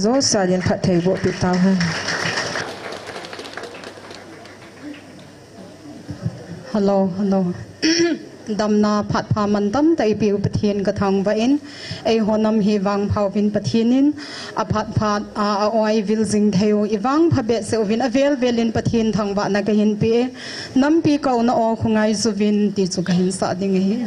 zo salin phat thei bo pi taw ha hello damna phat pha man dam tai piu pathian ka thang va in ei honam hi wang phau vin pathienin a phat phat a oi vil jing theu iwang phabe se ovin avel velin pathian thang wa na ka hin pi nam pi ko na o khungai zuvin ti chu ka hin sa ding hi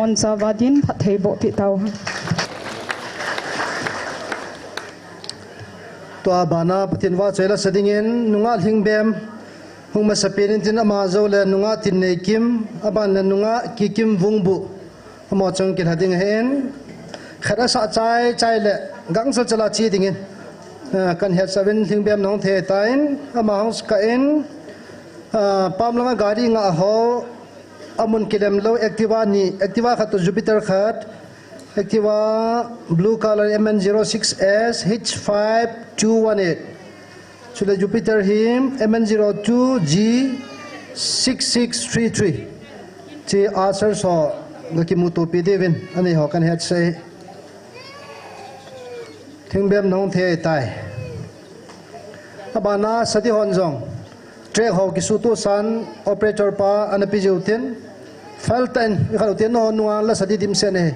bon zawadian Pathen bo pitau tua bana Pathen wa chela sadingen nunga hingbem hung masapirin tin ama zo le nunga tin nei kim aban le nunga kikim wungbu mo chang kin hading hen khara sa chai le gang sa chala chi dingin kan het seven hingbem nong the tain ama hong ska en pam langa gari nga ho amun kidem lo activa khat Jupiter khat activa blue color MN06S H5218 Chula Jupiter him MN02G6633 chi answer so ngakimutu pidevin ani ho kan het say thingbem nong the tai abana sati honjong track ho kisutu san operator pa anapijutin falten ikhalutin no nuwa la sati dimsene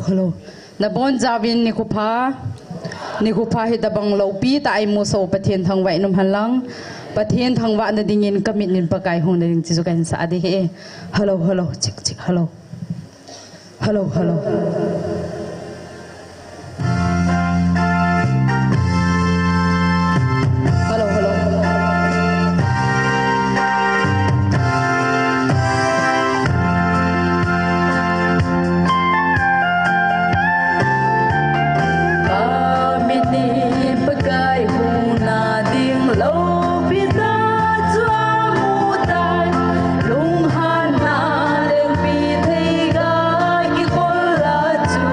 Hello. Na bon zawin NIKHO hitabang lopi ta ai muso Pathen thangwai num halang Pathen thangwa na dingin kamit nin pakai hong na ding chisukan sa adi he hello chik hello Lung han na leng pi thei ga ki kol la chu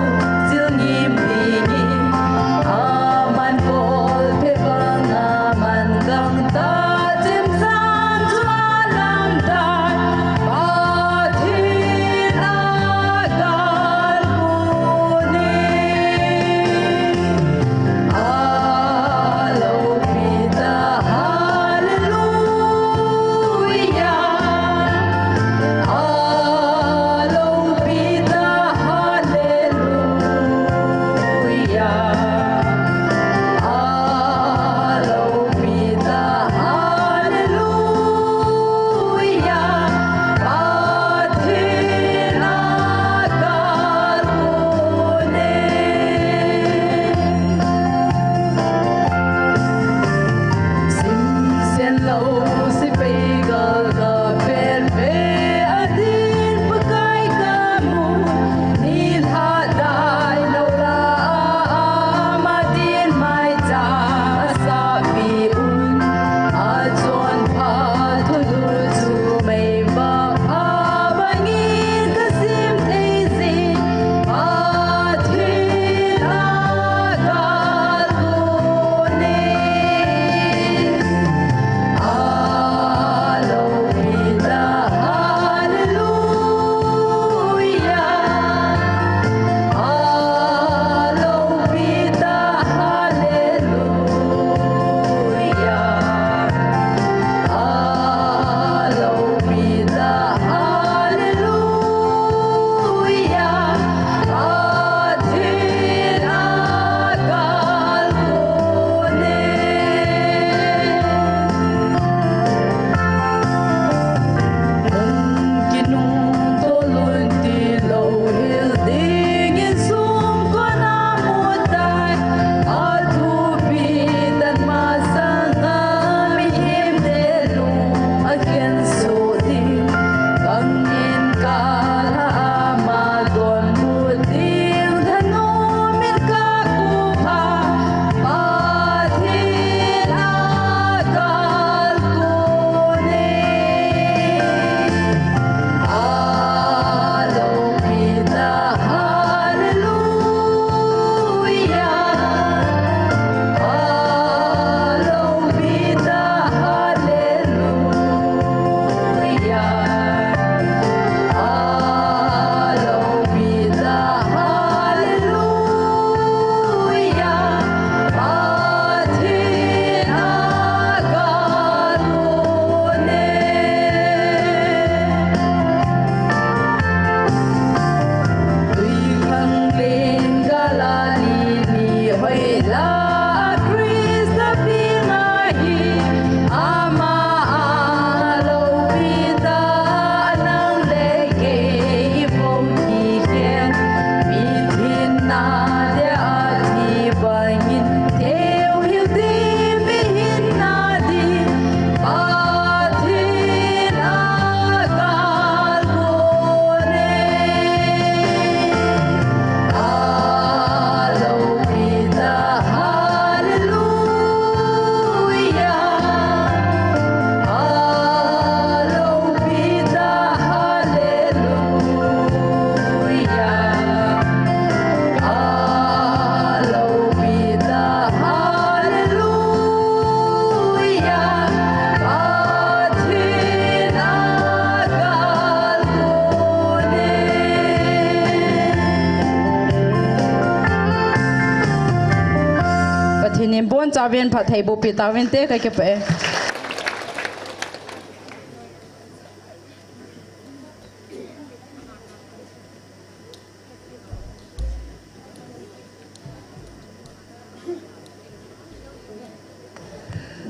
Pathin Bon Chavian Pathebo Pitavin take a kepe.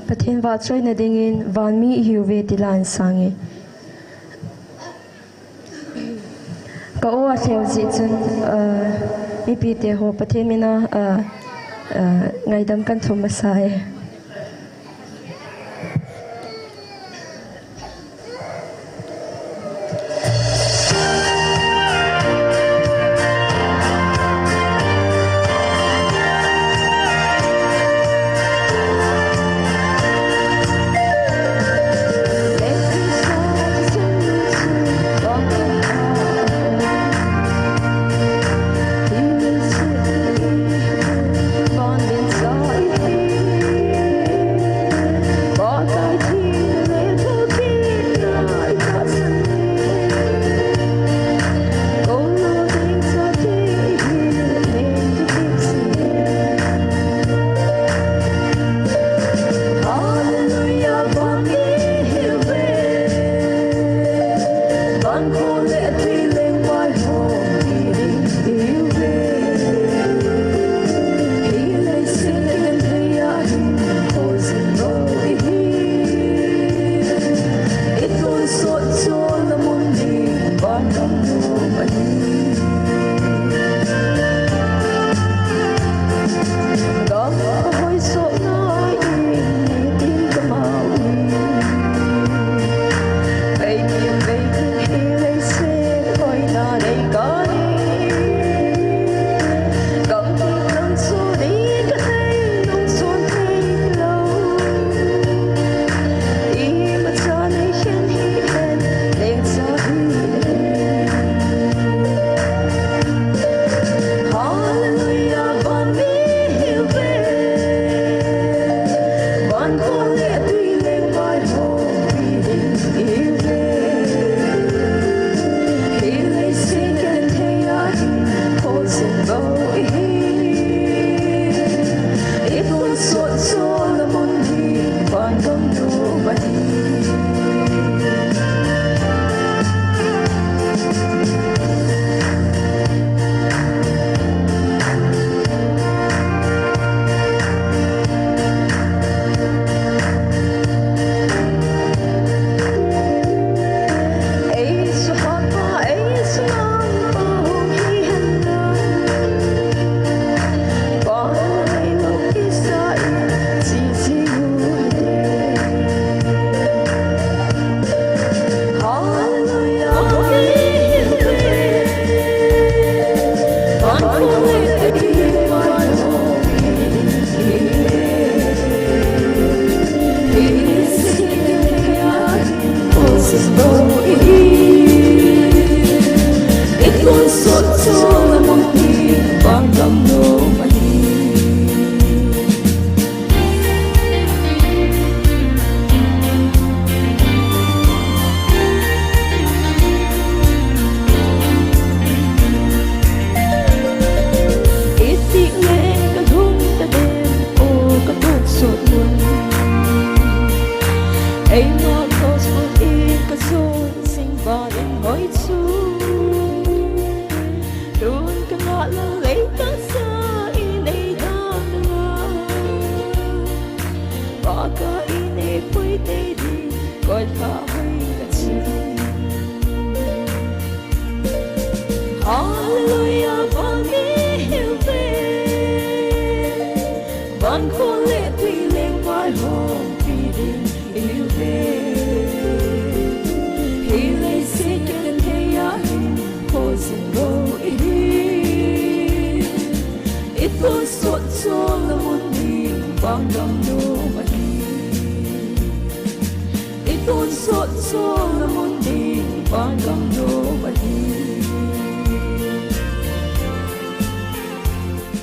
Pathen Vatsoi Nadingin Vanmi Huve Tilan Sangi. Kao Athel Zitsun Mipite Ho Pathen Mina Ngaidam Kan Thomasai.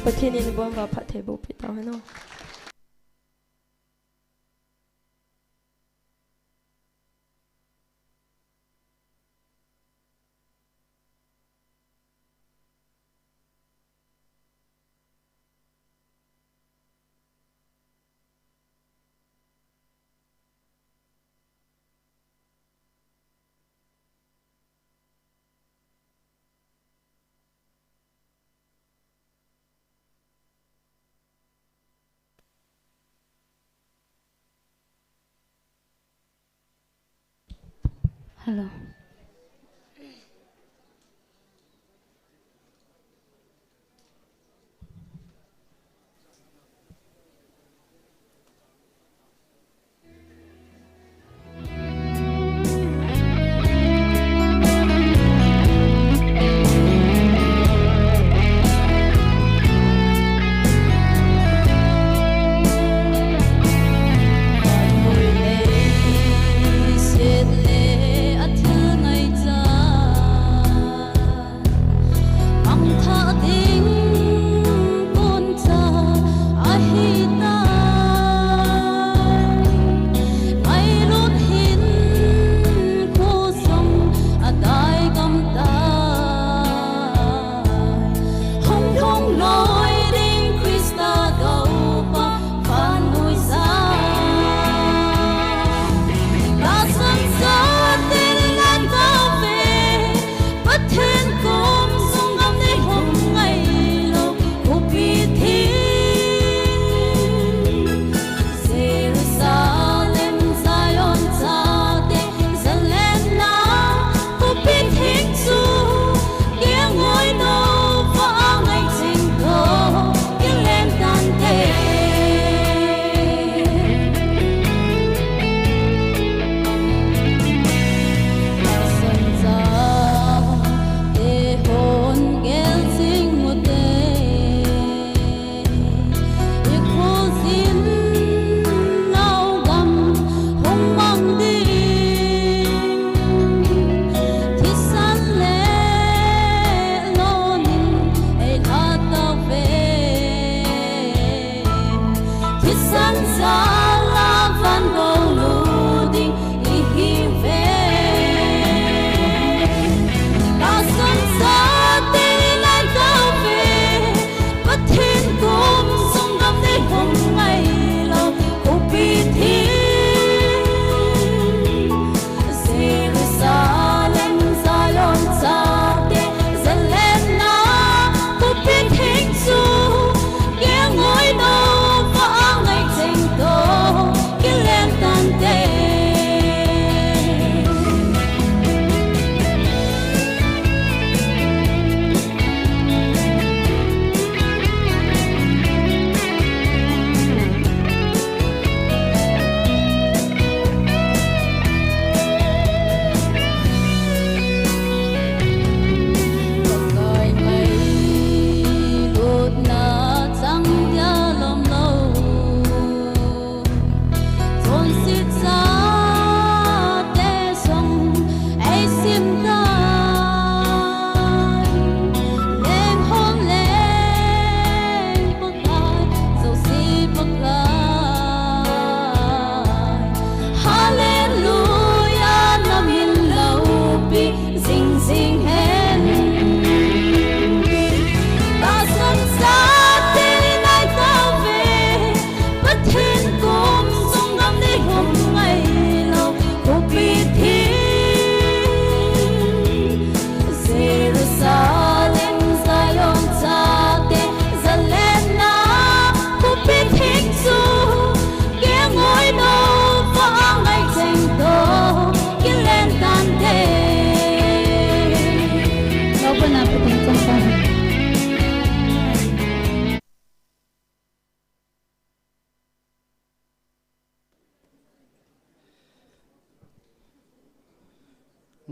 Pathen in bon va Pathebo Pitavin. Hello.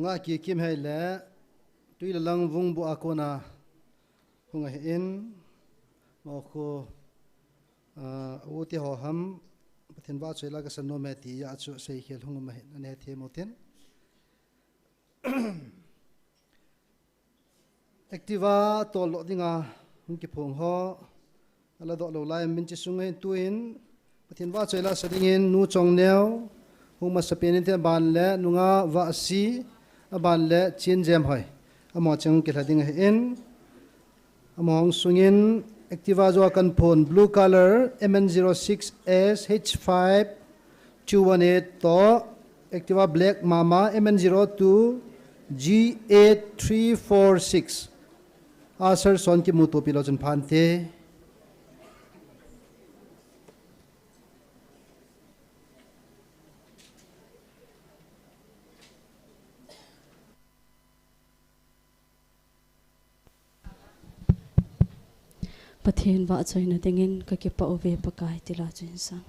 nga ki kim hai le tui la lang vung bu akona hunga in mo ko o ti ho ham pathen ba chela ka sanno me ti ya chu sei khel hunga ma ne the moten activa to lo dinga hung ki phong ho ala do lo lai min chi sungai tuin pathen ba chela sadingin nu chong neo huma sapenin te ban le nunga va si aban le chin jam hoi amo chang ki thading in among sungin activa zo kan phone blue color MN06S H5 218 to activa black mama MN02 G8346 asar son ki muto pilojan phante Pathen va choi na dingin ka ki pa ove pakai tila chuin sang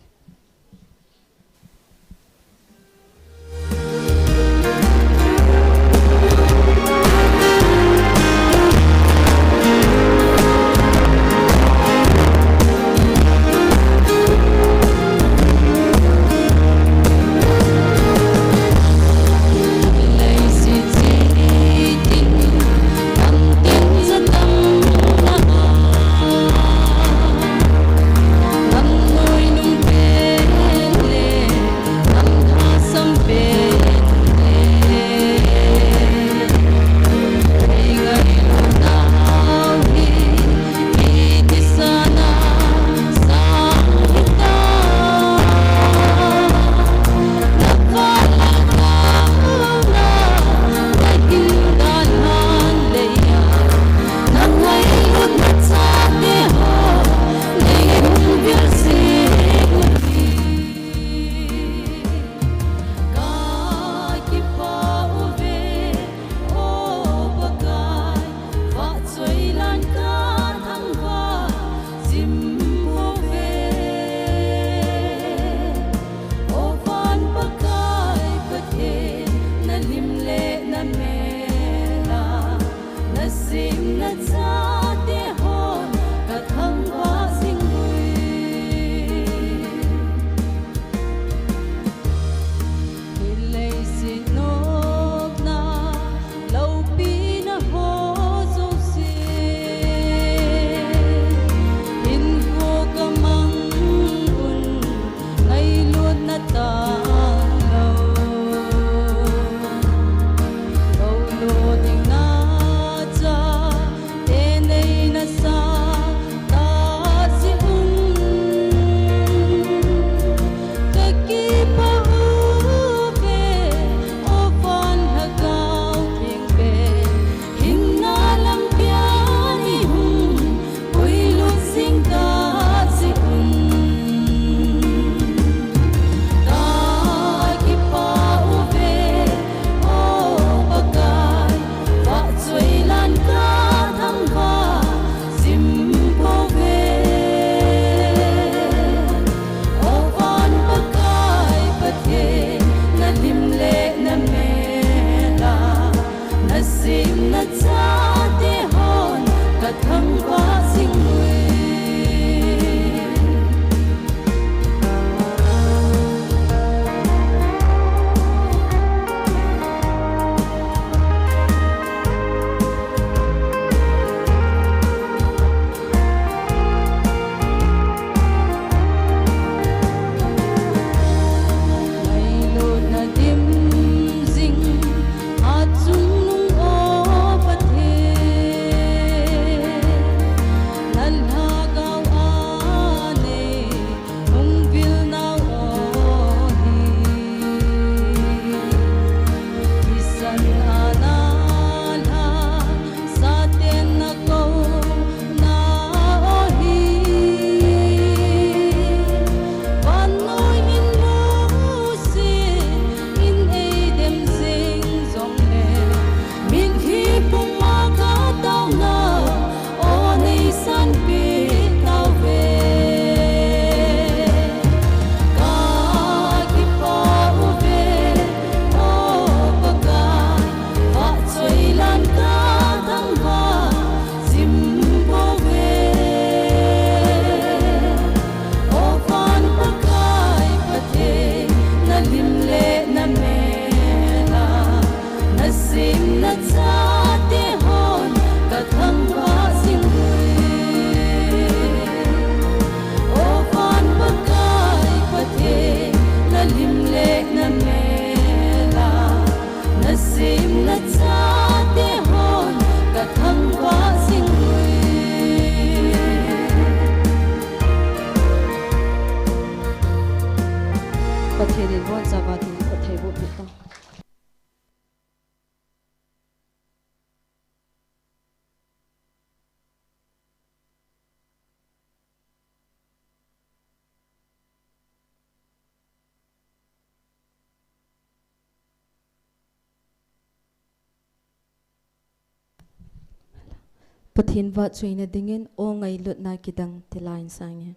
Pathen va chuina dingin o ngai lut na kidang tilain sangye.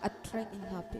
Attract in happy.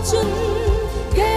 Chun ke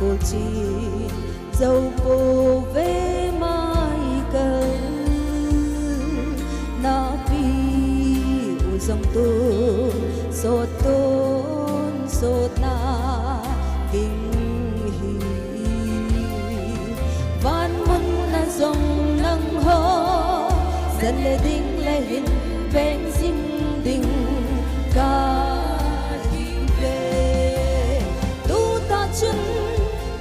cô chi dâu cô về mai cờ na pi u dòng tu sốt tôn sốt na kinh hi van mun na dòng nang ho dân lê đinh lê hin ven sinh đình ca hi về tu ta chân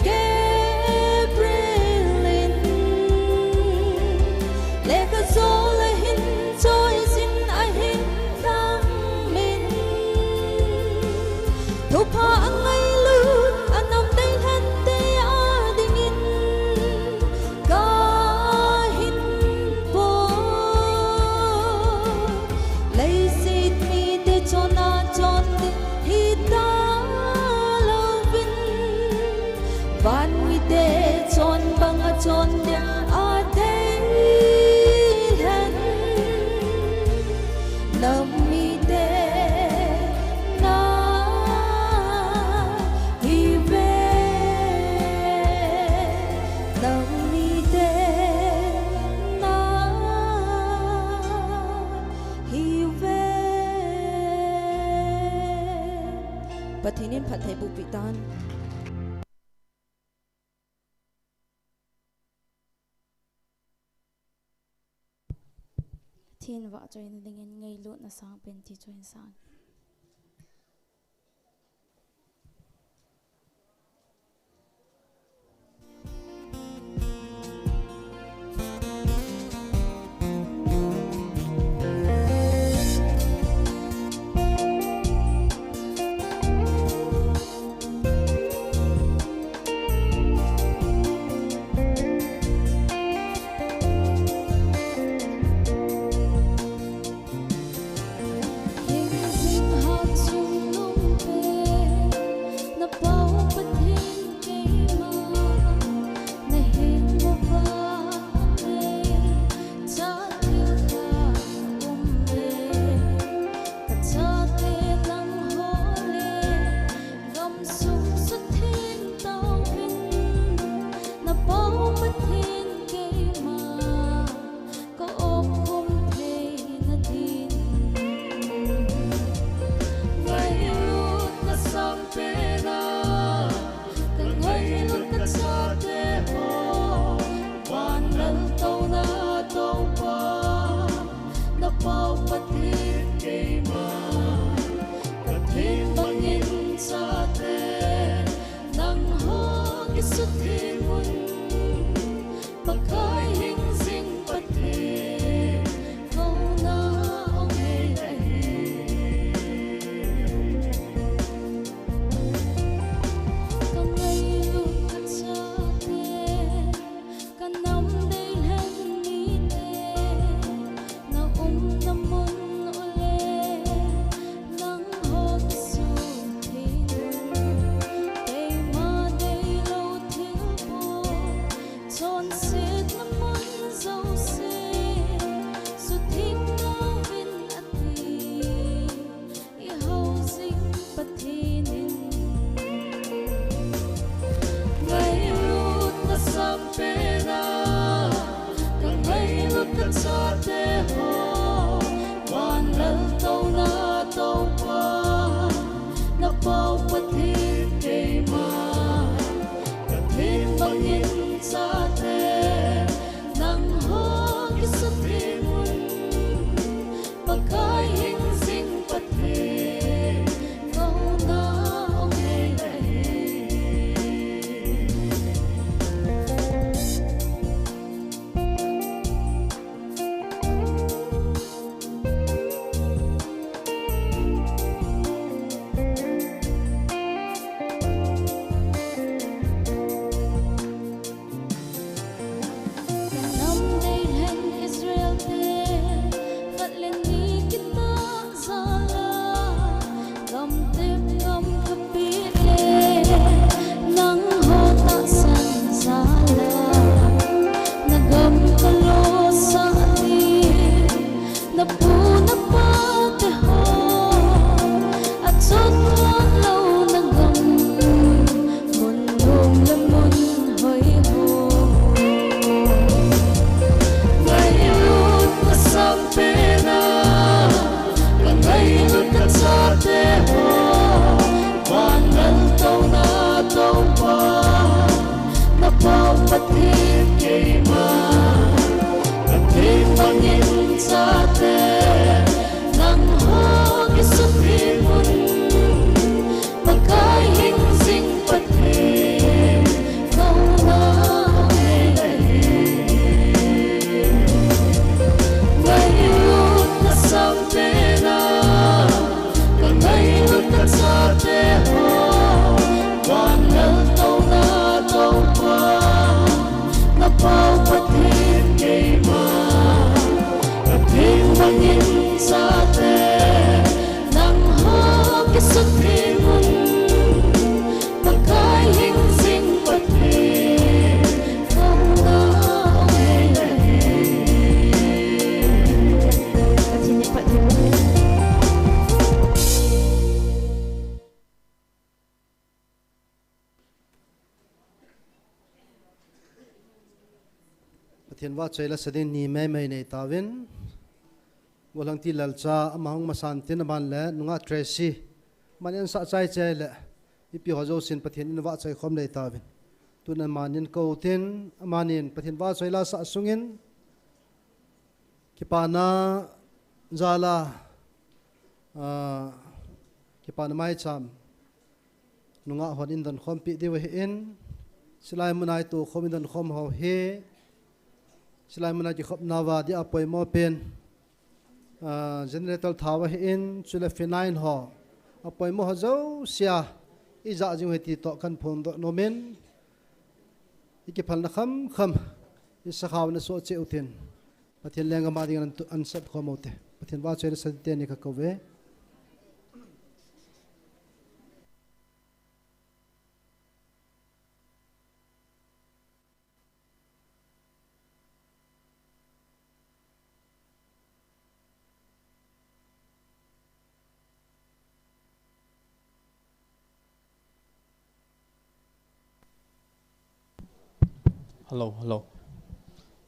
ke brilin lê ca gió lê hin trôi xin ai hin thang min thu pa ngay lu anh nằm đây hết tê a đình in ca hin po lấy xịt mi tê cho na chọn đi hi ta lâu vin van mi tê chọn bằng a chọn đi a đây hen nằm mi tê na hi về nằm mi tê na hi về Pathinin Pathen Bupitan thiên vợ cho nên dingen ngay luôn là sang bên thì cho sang Hãy pathian wa chaila sadin ni mai mai nei tawin walang ti lalcha amahong masantin aban le nunga Tracy manin sa chai chai le ipi hozo sin pathian in wa chai khom nei tawin tunan manin ko tin amanin pathian wa chaila sa sungin kipana zala kipana mai cham nunga honin don khom pi de we in silai munai tu khomin don khom ho he silai munai ki khop nawa di apoi mo pen generator thawa he in chule finain ho apoi mo zo sia iza jing heti to kan phom do nomen iki phalna kham isa khawna so che utin pathian lenga ma ding an sat khomote pathian wa chere sadte ni ka kowe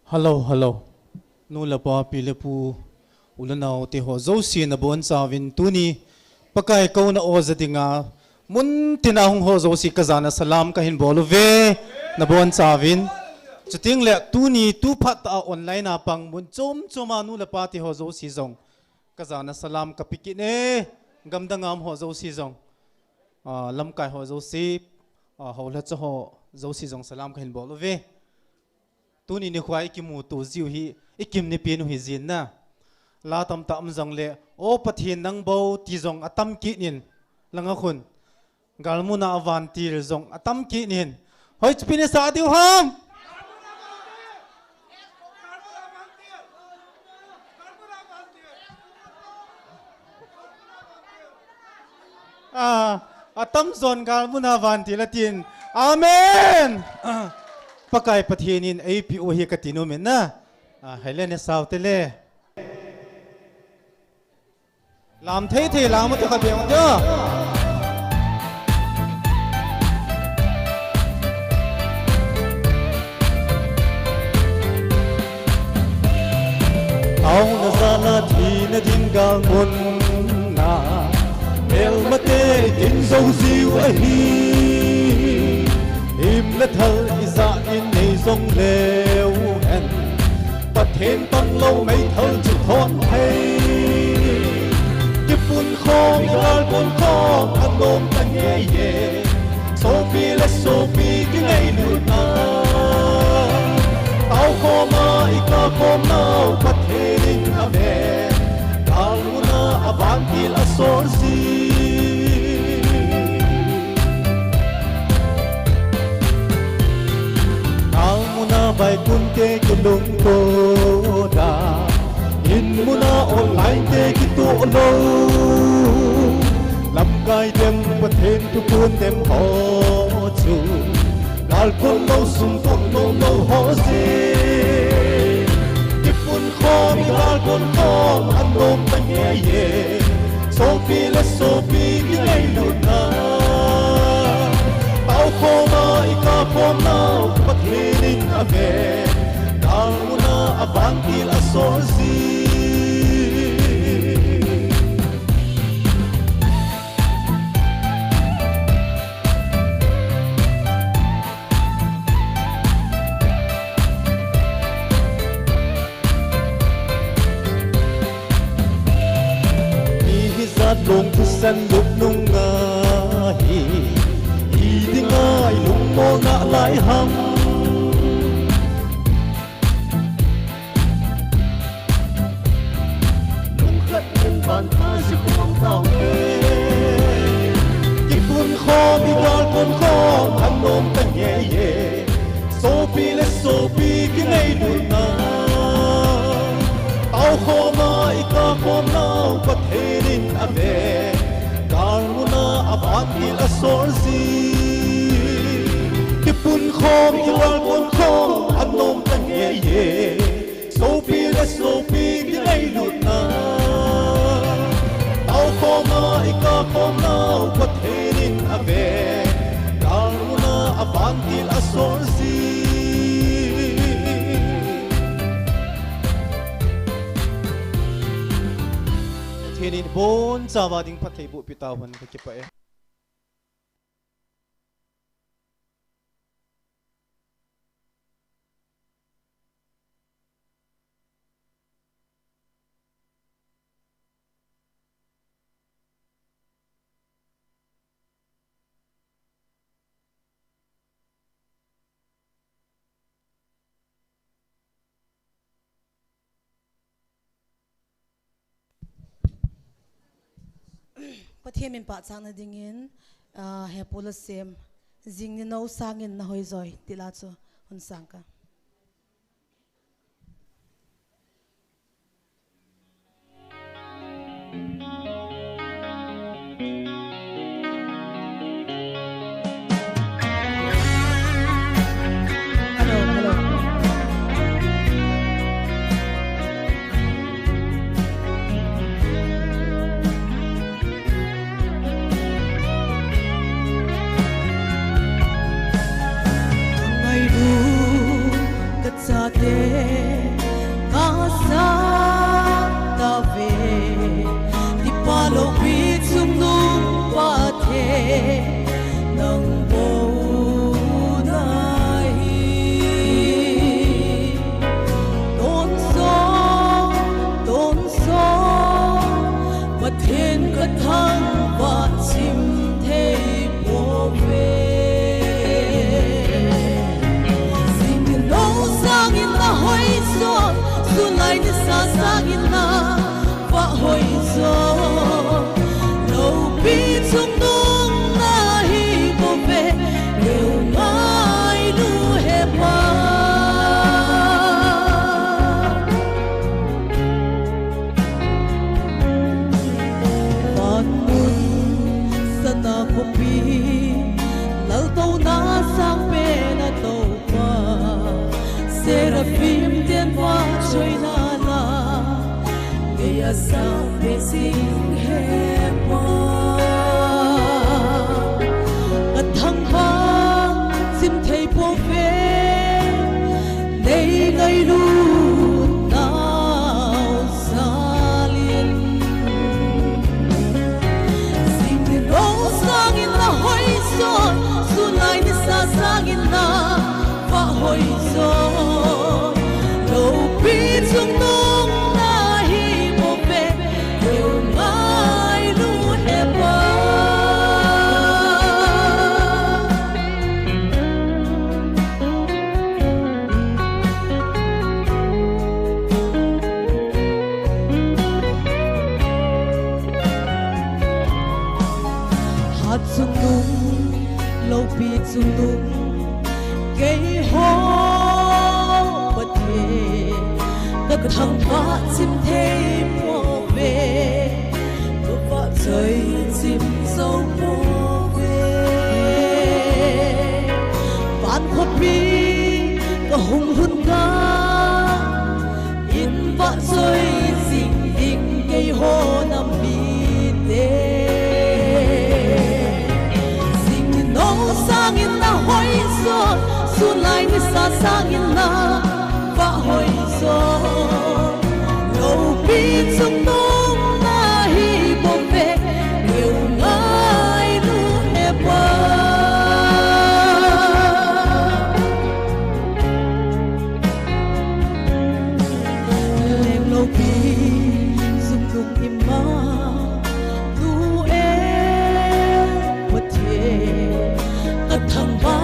Hello. Nu la pa pilepu ulanau te ho zo si na bon savin tuni pakai ko na oza dinga mun tinahong ho zo si kazana salam ka hin bolo ve na bon savin chuting le tuni tu phat a online apang mun choma nu la pa te ho zo si zong kazana salam ka pikine gamdangam ho zo si zong lam kai ho zo si ho la cho ho zo si zong salam ka hin bolo ve tuni ni khwai ki mu tu ziu hi ikim ni pinu hi zin na la tam tam zang le o pathin nang bo ti zong atam ki nin langa khun galmuna avantir zong atam ki nin hoi chpine sa diu ham atam zon galmuna avantir latin amen pakai pathinin APO hi katino men na Helene Sautele lam thei lam ta ka beong jo au na sana thi na din ga mun na mel mate in zo siu a hi im la thal iza in nei zong leo en pathen tang lo mai thal chu thon thei ki pun khom gal pun khom anom tan ye ye so pi ki nei lu na au khoma ika khom nau pathenin ave kaluna avantil asor si vai kunte kulung ko da in muna online te kitu lo lam kai dem pathen tu pun dem ho chu dal kun lo sum kon lo ho se kipun khom dal kun khom an dom ta ye ye so pi ki nei lu na au khoma ika khom nau pathin ave daluna avantil asorzi ni hizat long tu san luk nung nga hi dingai lung mo na lai ham ban ta si khom tao ke ki pun khom i dal pun khom an nom ta ye ye so pi ki nei lu na tao khoma i ka khom nau patherin ave daluna avantil asor si ki pun khom i dal pun khom an nom ta ye ye so pi ki nei lu na khoma ika khom nau pathenin ave daluna avantil asor si bon chawa ding Pathen bu pitaw han ka ki pa e Pathen min pa chang na dingin he polasem jing ni no sangin na hoi zoi tila chu hun sangka Hãy subscribe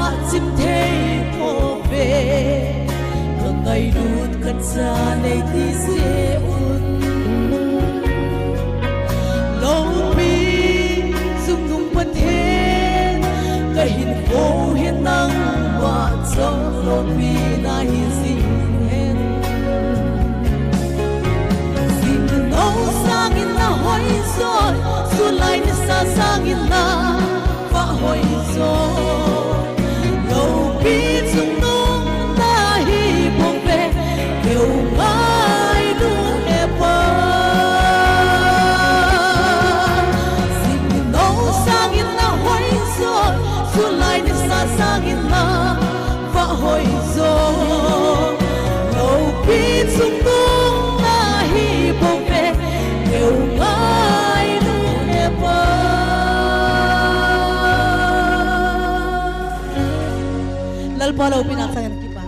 lalpa lo pinaksangan kipa.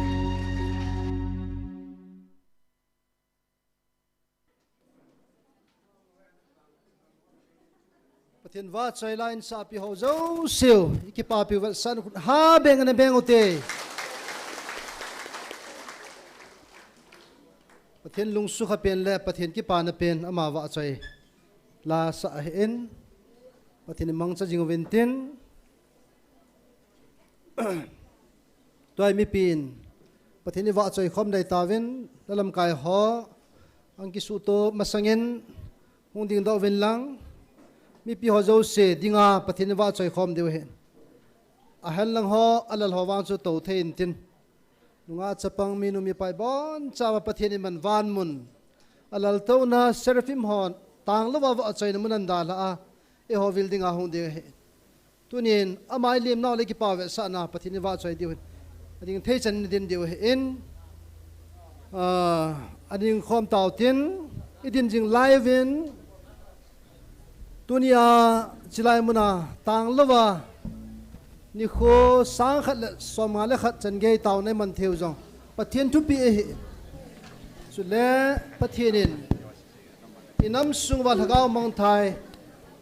Pathen va chai line sa pi ho zo siu ikipa pi wa san ha beng na beng ute. Pathen lung su kha pen le pathen ki pa na pen ama wa chai la sa hen pathen mang cha jing ventin toy mi pin pathen wa chai khom dai tawin dalam kai ho angki su to masangin hung ding do ven lang mi pi ho zo se dinga pathen wa chai khom deu hen a hel lang ho alal ho wang chu to thein tin nunga chapang minu mi pai bon chawa pathen man van mun alal to na serafim hon tang lo wa chai na munan da la a e ho building a hung deu hen tunin amai lim naw le ki pa ve sa na pathen wa chai deu ading thei chan din deu hen ading khom taw tin idin jing live in tunia chilai muna tang lova ni kho sang khat som le khat chan ge taw ne man theu jong pathen thu pi e su le pathenin inam sung wa lhagao mong thai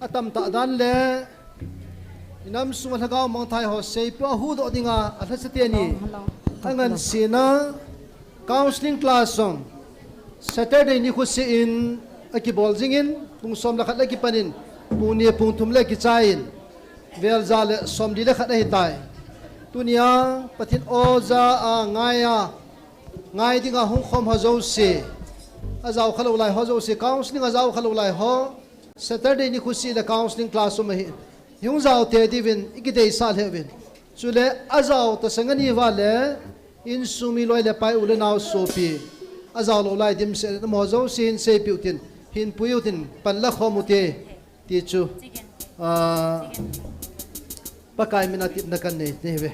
atam ta dan le inam sung wa lhagao mong thai ho sei pa hu do dinga atha se ni angan sina counseling class song Saturday ni khu se in akibol jingin pung som la khat la ki panin punia pung thum le ki chain vel zale som di le khat hi tai tunia pathin oza a ngaya ngai dinga hung khom ha zo se azau khalo lai ho zo se counseling azau khalo lai ho Saturday ni khusi le counseling class um hi yung zau te divin ikidei sal hevin chule azau ta sangani wa le in sumi loi le pai ule naw sopi azau lo lai dim se mo zo sin se piutin hin puyutin pan la khomute ti chu pakai minatip na kan ne ve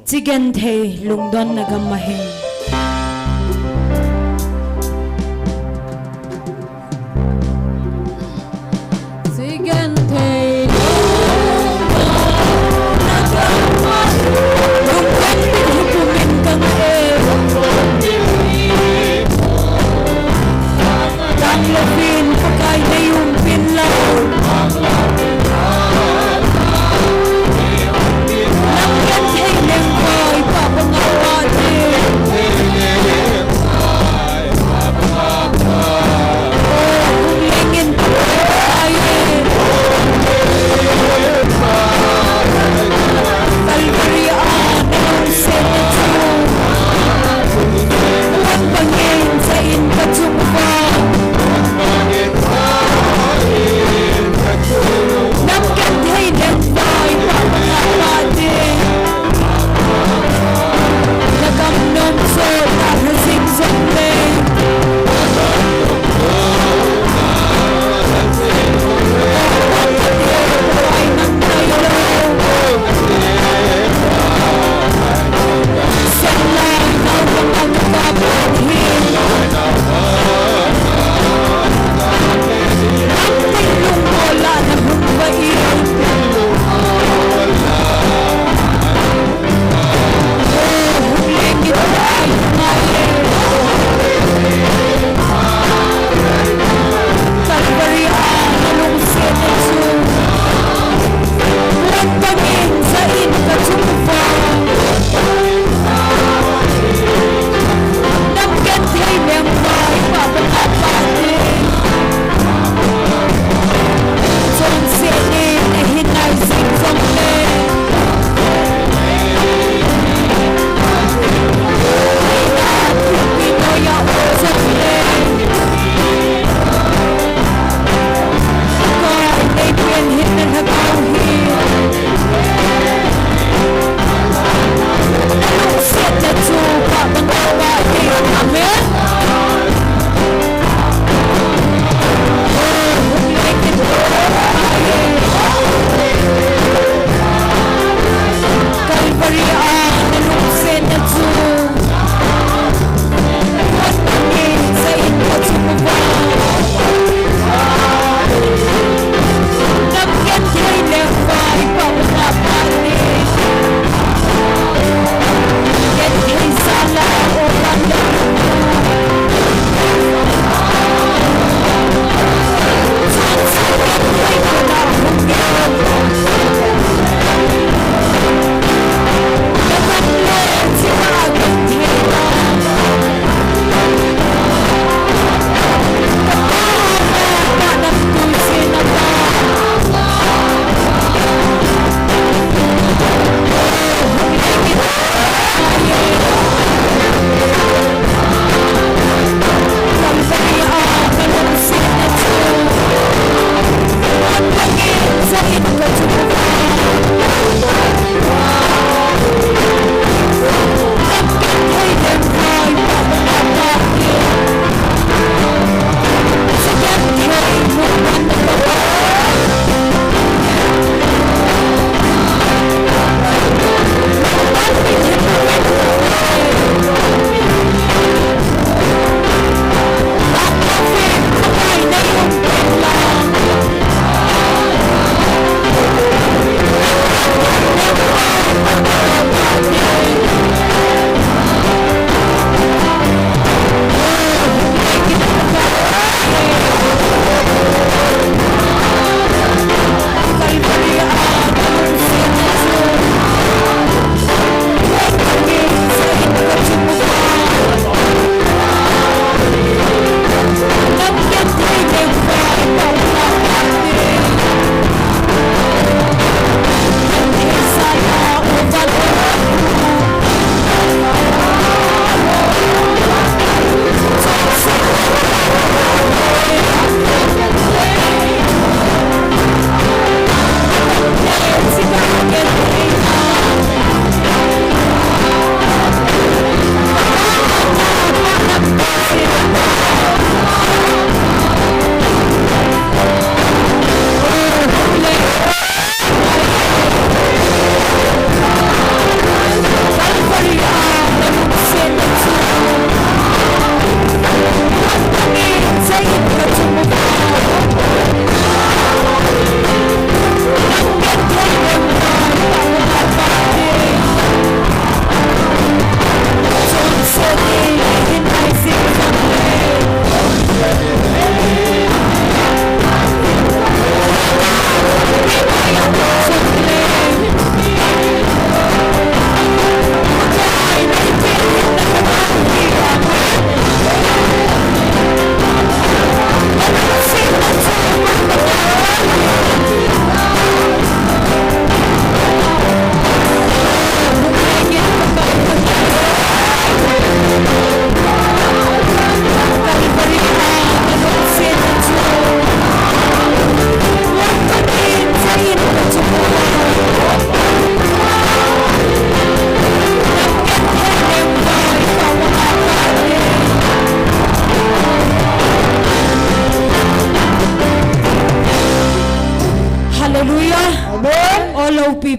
chicken thei lungdon nagam mahin chicken thei Pin pakai na yung pinlaw Langyan ay lengkoy papangawatin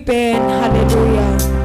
pen hallelujah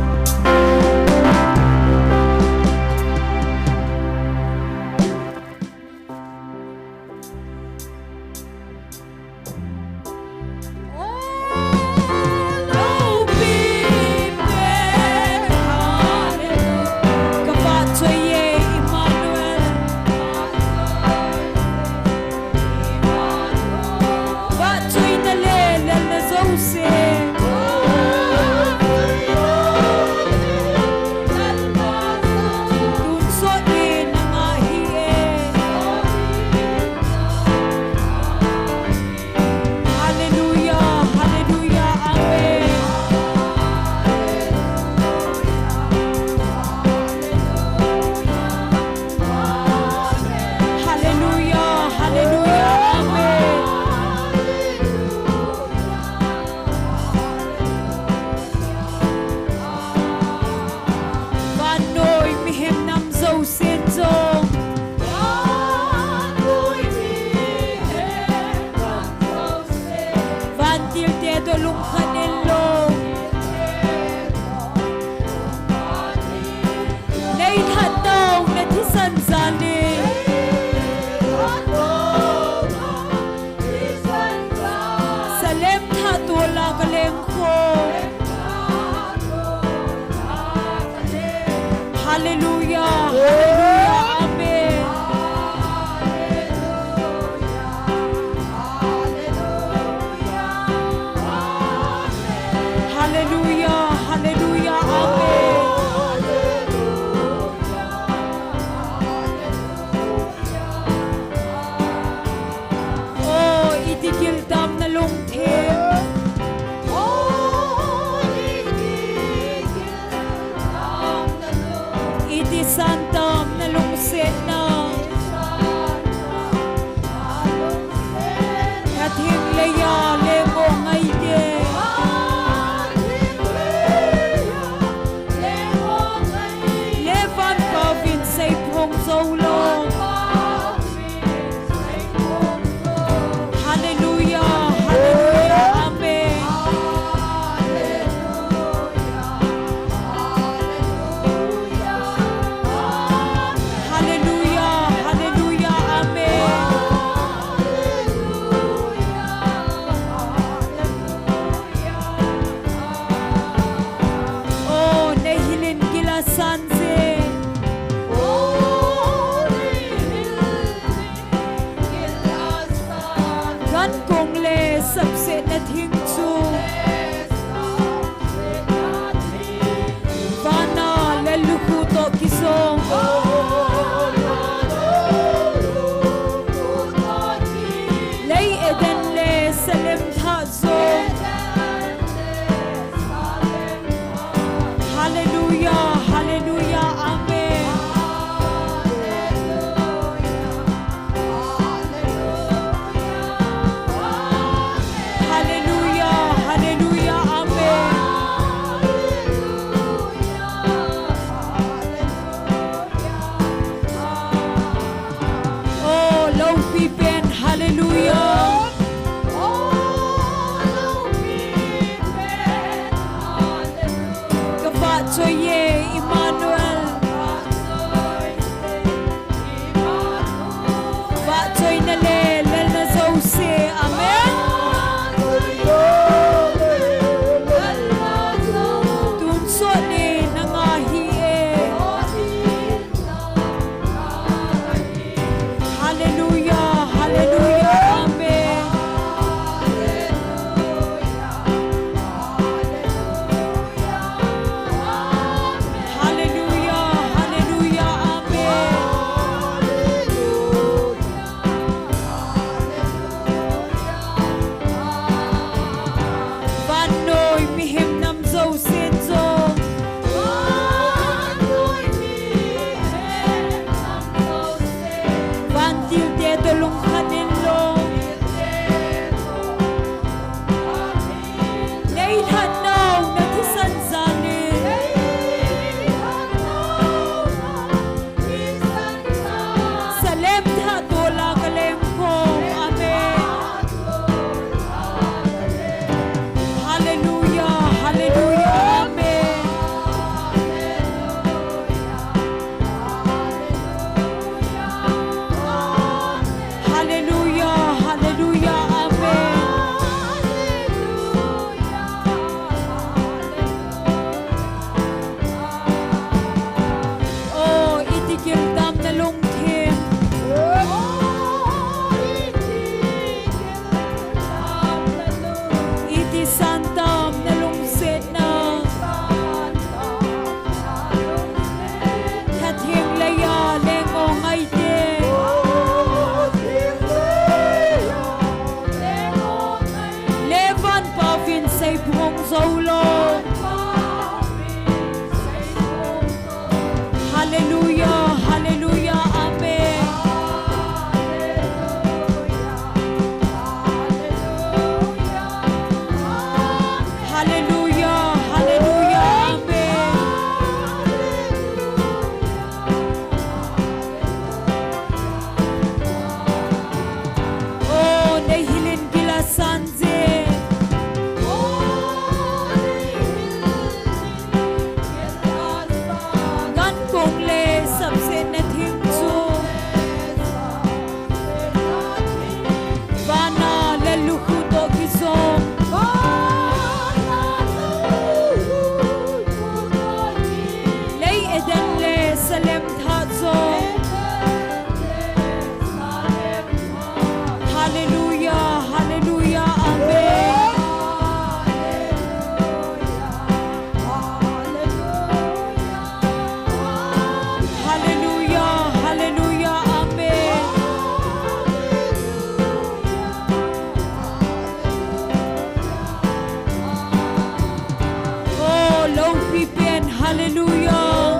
Hallelujah.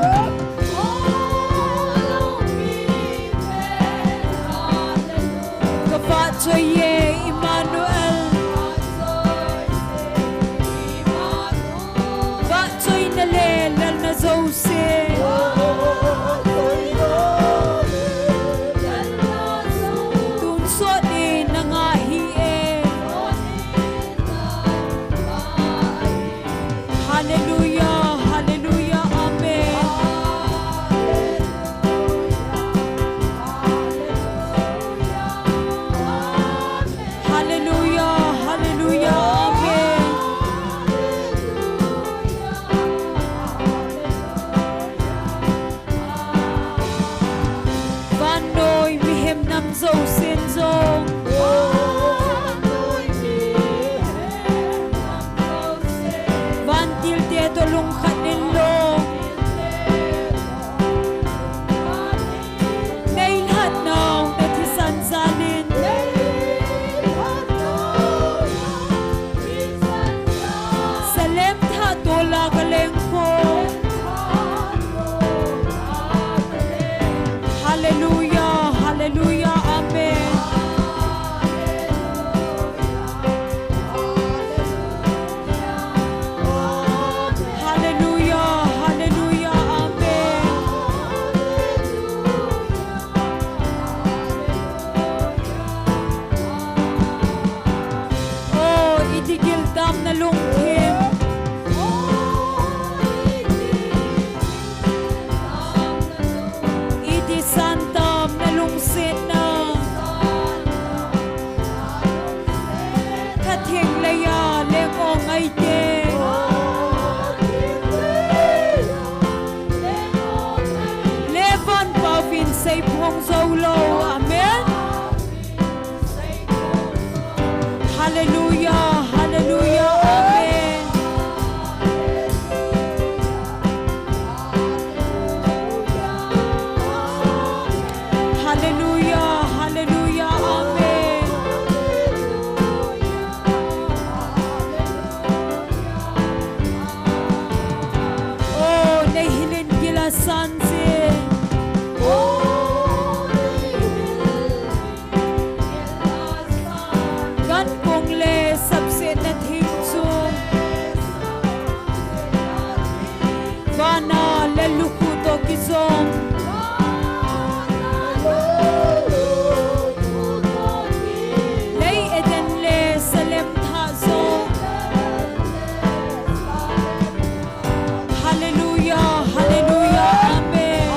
Kapat choye Emmanuel. Kapat choy na le lal na zose. Tun so ni na nga hiye. Hallelujah. Hallelujah. Amen. Hallelujah, hallelujah, amen. Van noi mi hem nam zo sin zong. Van til te to lung khat nin long. Nei hat nong na thi san zanin. Salem tha to la galeng ko. Hallelujah, hallelujah, amen. Hallelujah, hallelujah, amen. Oh, itigil dam na lungkim. Iti santam na lungsit na. Kathing laya lekong ay te. Levan pavin say pong zolo. Amen. Hallelujah, hallelujah, amen. Hallelujah, hallelujah, amen. Oh, nahilin gila sanse. Gan kong le sabse na thingchum. Vana le lukuto kizom. Lay eden le salem tha zo. Hallelujah, hallelujah, amen.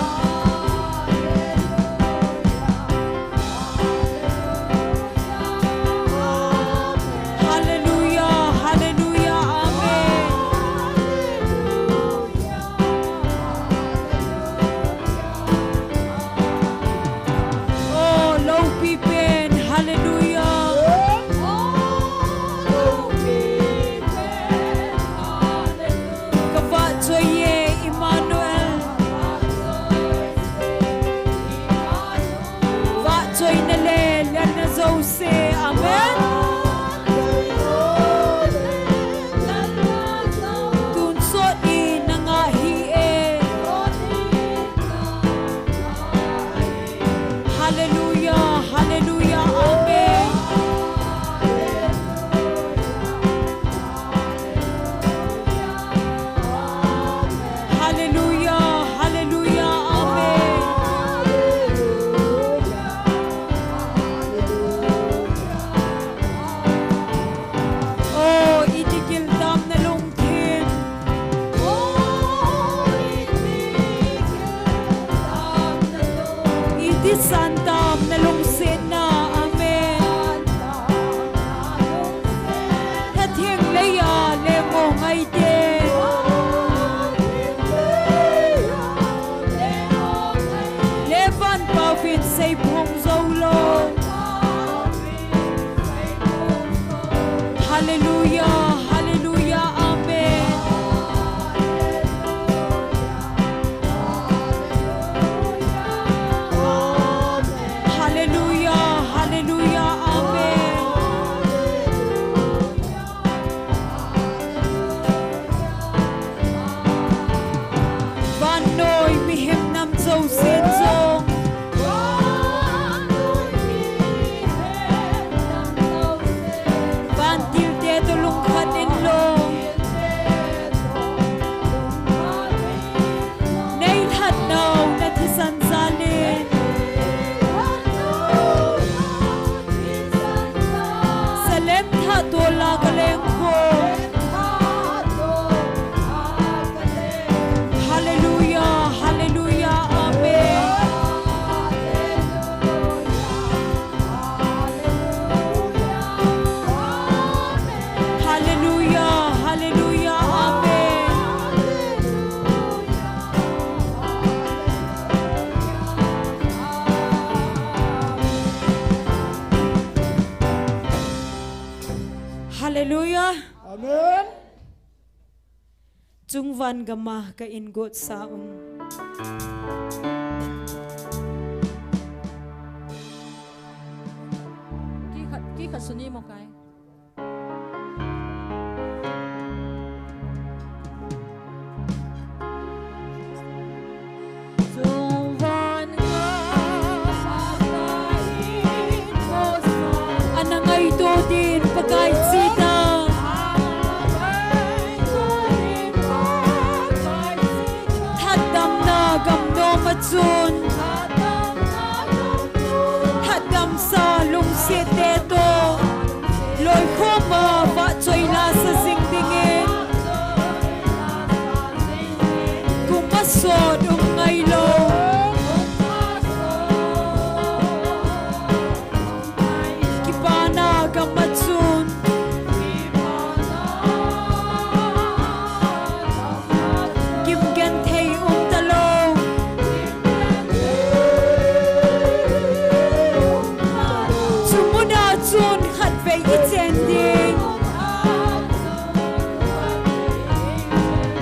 Hallelujah, hallelujah, amen. chung van gama ka in got sa Ki khát suni một cái. Anangay to din pagkait sita. Hadam na gamno matsun. Hadam sa lungsit eto. Loi khoma va choy la sa singdingin. Kumasod ngay lo. Gamatsun Kim gen thay talo Sumuna chun khat ve itending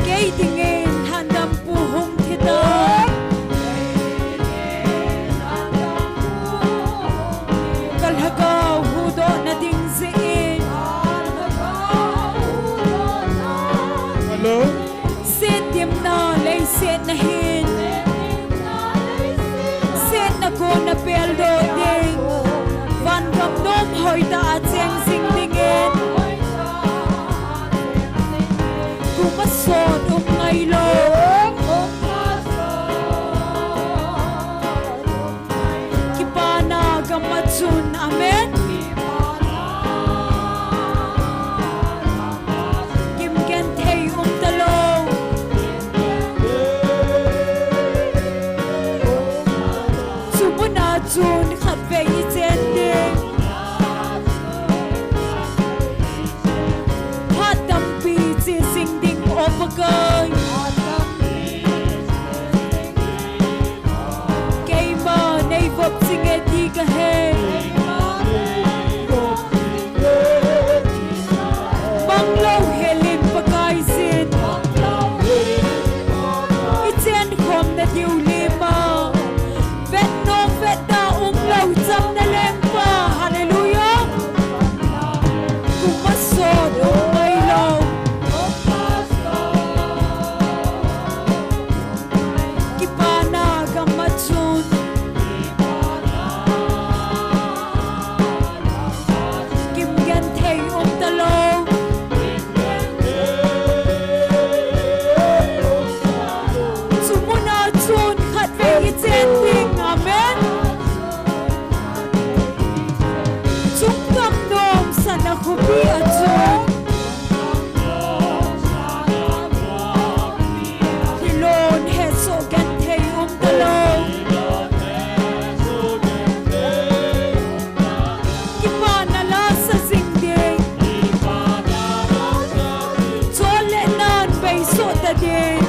Gay dingin handam puhum thita Kalhagaw hudo na ding ziin Hello? Set dim na lay set na hin Set na ko na peldo ding Van gam nom hoy da at seng sing dingin Kumasod ngay lo Kipana gamatsun amen Kim gen thay talo Sumuna chun khat ve itending Hatam pi chi sing ding opagay Kay ma nay vop sing edi ka hey Banglaw helin pagay sin Iten khom na diw lima Vet no vet na umlaw cham na lempa Hallelujah Kumasod ngay law Kipana gamatsun Kim gen thay talo Sumuna chun khat ve itending amen Chung gam nom sana khubi achun Hilon he so gen thay talo Kipana la sa singding Chole nan bay so ta din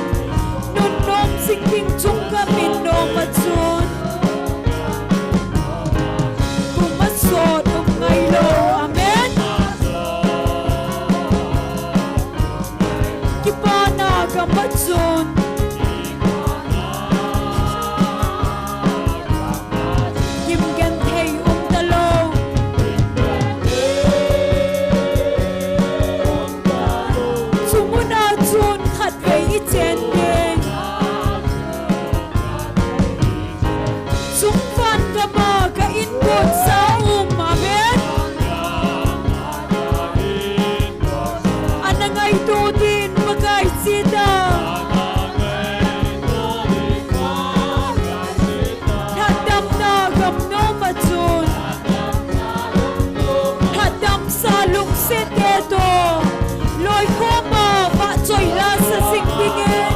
Nun nom singding chung gamin nom achun Kumasod ngay lo amen Kipana gamatsun Kim gen thay talo Sumuna chun khat ve itending Sung fan gama ka in got sa amen Anangay to din pagay sita Hadam na gamno matsun Hadam sa lungsit eto Loy khoma va choy la sa singdingin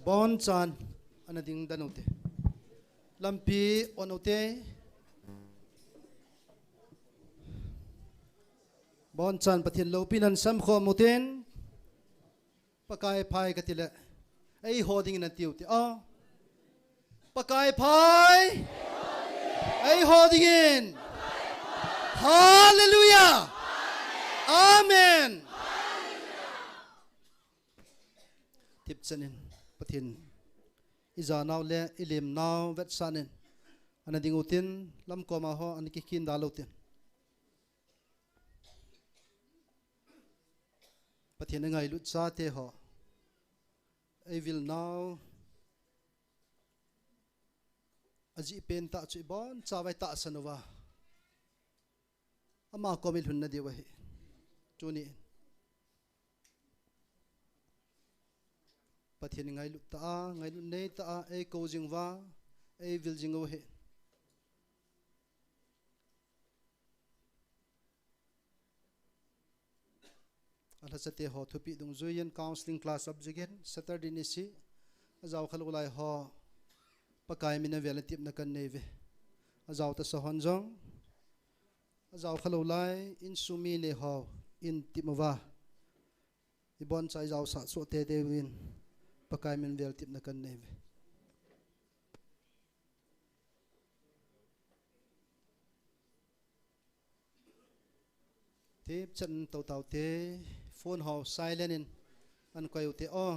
bon chan anading danote lampi onote bon chan pathin lo pinan sam kho muten pakai phai katile ei hoding na tiuti a pakai phai ei hoding in hallelujah amen tip chanin pathin iza naw le ilim naw vet sanin anading utin lam ko ma ho aniki kin dalotin pathin ngai lut sa te ho I will now aji pen ta chui bon chawai ta sanova ama komil hunna dewa he chuni pathin ngai lut ta ngai lut nei ta e ko jingwa e will jingo he ala sate ho thupi dung zuyen counseling class subject Saturday ni si azaw khalulai ho pakai mina velatip na kan neve azaw ta sa honjong azaw khalulai in sumi ne ho in timwa ibon chai zaw sa so te de win pakai min velatip na kan neve tip chan tau te phone ho silent in an koy te o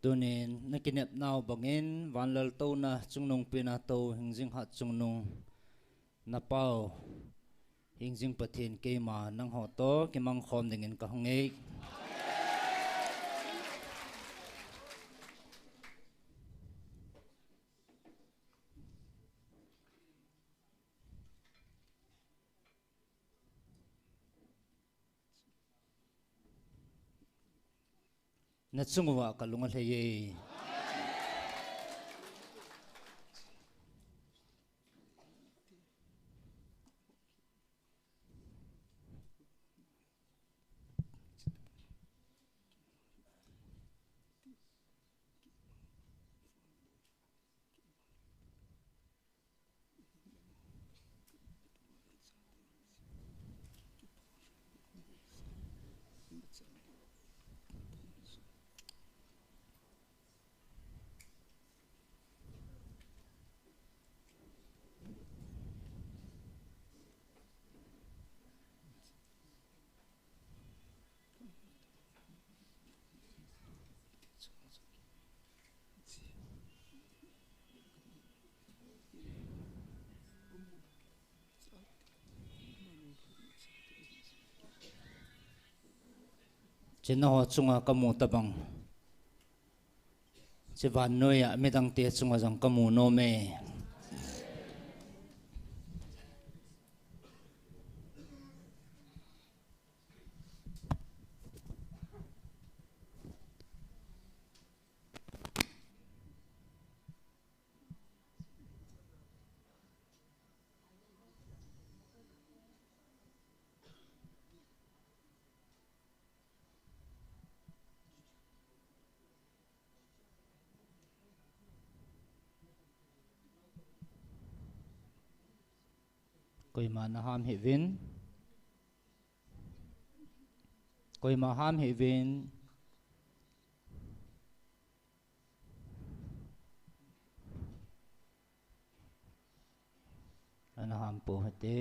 tunin nakinep naw bangin wanlal to na chungnong pina to hingjing hat chungnong napao hingjing pathin keima nang ho to kimang khom dingin ka hongei na chungwa kalunga leye chino chunga kamu tabang che van noya medang te chunga jang kamu no me koi ma na ham he vin koi ma ham he vin ana ham po hate